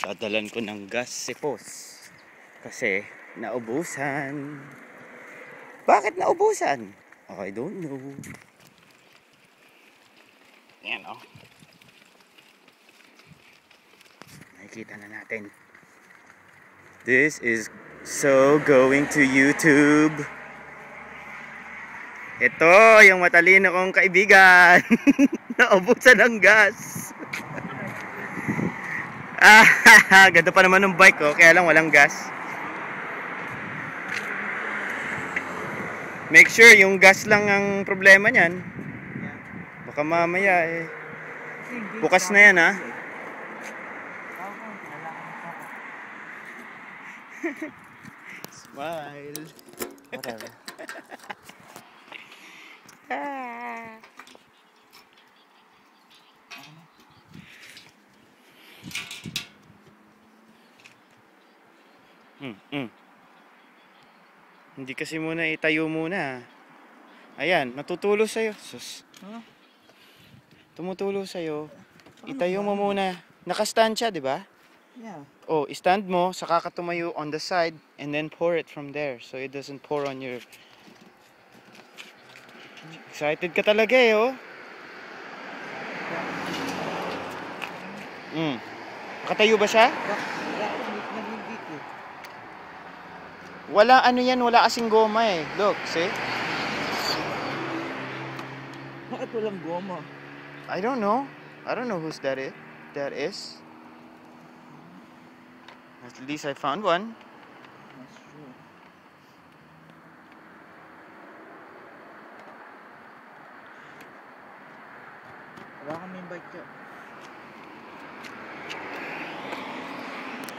Dadalan ko ng gas si Pos kasi naubusan. Bakit naubusan? I don't know. Yan o. Nakikita na natin. This is so going to YouTube. Ito yung matalino kong kaibigan. Naubusan ng gas. Ganda pa naman ng bike ko, kaya lang walang gas. Make sure yung gas lang ang problema niyan. Baka mamaya bukas na yan ha. Smile. Whatever. Hindi kasi muna itayo muna. Ayan, natutulo sa'yo. Sus. Huh? Tumutulo sa'yo. Itayo mo muna. Nakastand siya, di ba? Yeah. Oh, stand mo, saka ka tumayo on the side, and then pour it from there. So it doesn't pour on your... Excited ka talaga eh, oh. Nakatayo ba siya? Wala ano yan, wala kasing goma eh. Look, see? Bakit walang goma? I don't know. I don't know whose that is. At least I found one. That's true. Wala kami bike ka.